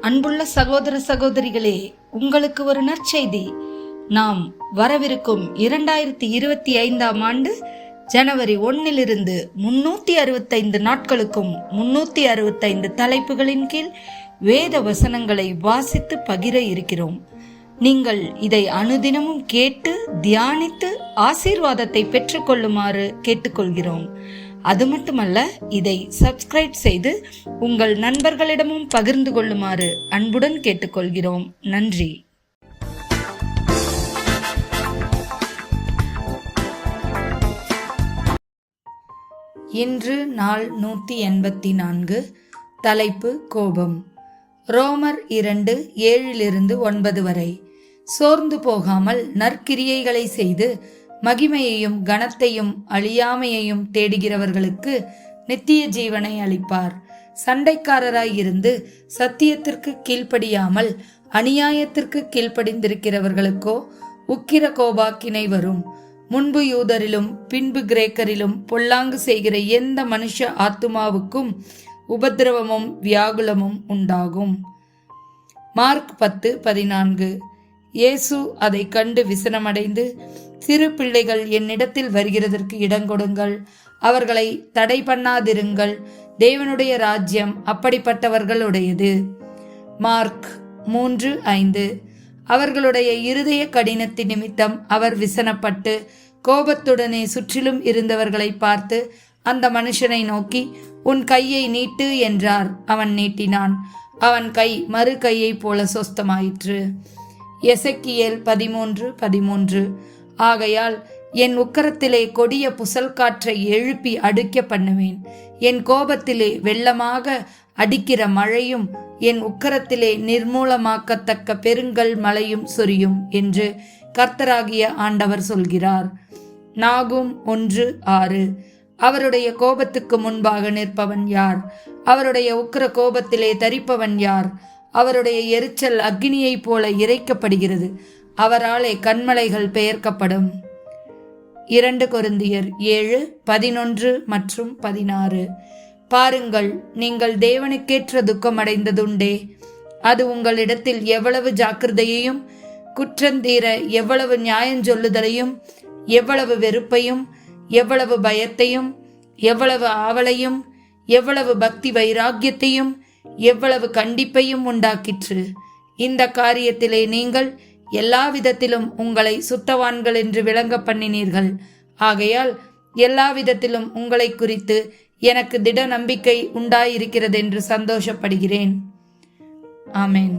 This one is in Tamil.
அன்புள்ள சகோதர சகோதரிகளே, உங்களுக்கு ஒரு நற்செய்தி. நாம் வரவிருக்கும் 2025 ஆண்டு ஜனவரி 1 365 நாட்களுக்கும் 365 தலைப்புகளின் கீழ் வேத வசனங்களை வாசித்து பகிர இருக்கிறோம். நீங்கள் இதை அனுதினமும் கேட்டு தியானித்து ஆசீர்வாதத்தை பெற்றுக்கொள்ளுமாறு கேட்டுக்கொள்கிறோம். அது மட்டுமல்ல, இதை சப்ஸ்கிரைப் செய்து உங்கள் நண்பர்களிடமும் பகிர்ந்து கொள்ளுமாறு அன்புடன் கேட்டுக்கொள்கிறோம். நன்றி. இன்று நாள் 184. தலைப்பு கோபம். ரோமர் 2:7-9 வரை. சோர்ந்து போகாமல் நற்கிரியைகளை செய்து மகிமையையும் கனத்தையும் அழியாமையையும் தேடுகிறவர்களுக்கு நித்திய ஜீவனை அளிப்பார். சண்டைக்காரராயிருந்து சத்தியத்திற்கு கீழ்ப்படியாமல் அநியாயத்திற்கு கீழ்ப்படிந்திருக்கிறவர்களுக்கோ உக்கிர கோபாக்கினை வரும். முன்பு யூதரிலும் பின்பு கிரேக்கரிலும் பொல்லாங்கு செய்கிற எந்த மனுஷ ஆத்துமாவுக்கும் உபத்திரவமும் வியாகுலமும் உண்டாகும். மார்க் 10:14. இயேசு அதை கண்டு விசனமடைந்து, சிறு பிள்ளைகள் என்னிடத்தில் வருகிறதற்கு இடங்கொடுங்கள், அவர்களை தடை பண்ணாதிருங்கள், தேவனுடைய ராஜ்யம் அப்படிப்பட்டவர்களுடையது. மார்க் 3:5. அவர்களுடைய இருதய கடினத்தின் நிமித்தம் அவர் விசனப்பட்டு கோபத்துடனே சுற்றிலும் இருந்தவர்களை பார்த்து அந்த மனுஷனை நோக்கி, உன் கையை நீட்டு என்றார். அவன் நீட்டினான். அவன் கை மறு கையை போல சொஸ்தமாயிற்று. எசேக்கியேல் 13:13. ஆகையால் என் உக்கரத்திலே கொடிய புசல் காற்றை எழுப்பி அடிக்க பண்ணுவேன், என் கோபத்திலே வெள்ளமாக அடிக்கிற மழையும் என் உக்கரத்திலே நிர்மூலமாக்கத்தக்க பெருங்கல் மழையும் சொரியும் என்று கர்த்தராகிய ஆண்டவர் சொல்கிறார். நாகும் 1:6. அவருடைய கோபத்துக்கு முன்பாக நிற்பவன் யார்? அவருடைய உக்கிர கோபத்திலே தரிப்பவன் யார்? அவருடைய எரிச்சல் அக்னியைப் போல இறைக்கப்படுகிறது, அவராலே கன்மலைகள் பெயர்க்கப்படும். 2 கொரிந்தியர் 7:11 மற்றும் 16. பாருங்கள், நீங்கள் தேவனுக்கேற்ற துக்கம் அடைந்ததுண்டே. அது உங்களிடத்தில் எவ்வளவு ஜாக்கிரதையையும் குற்றந்தீர எவ்வளவு நியாயஞ்சொல்லுதலையும் எவ்வளவு வெறுப்பையும் எவ்வளவு பயத்தையும் எவ்வளவு ஆவலையும் எவ்வளவு பக்தி வைராக்கியத்தையும் எவ்வளவு கண்டிப்பையும் உண்டாக்கிற்று. இந்த காரியத்திலே நீங்கள் எல்லா விதத்திலும் உங்களை சுத்தவான்கள் என்று விளங்க பண்ணினீர்கள். ஆகையால் எல்லா விதத்திலும் உங்களை குறித்து எனக்கு திட நம்பிக்கை உண்டாயிருக்கிறது என்று சந்தோஷப்படுகிறேன். ஆமென்.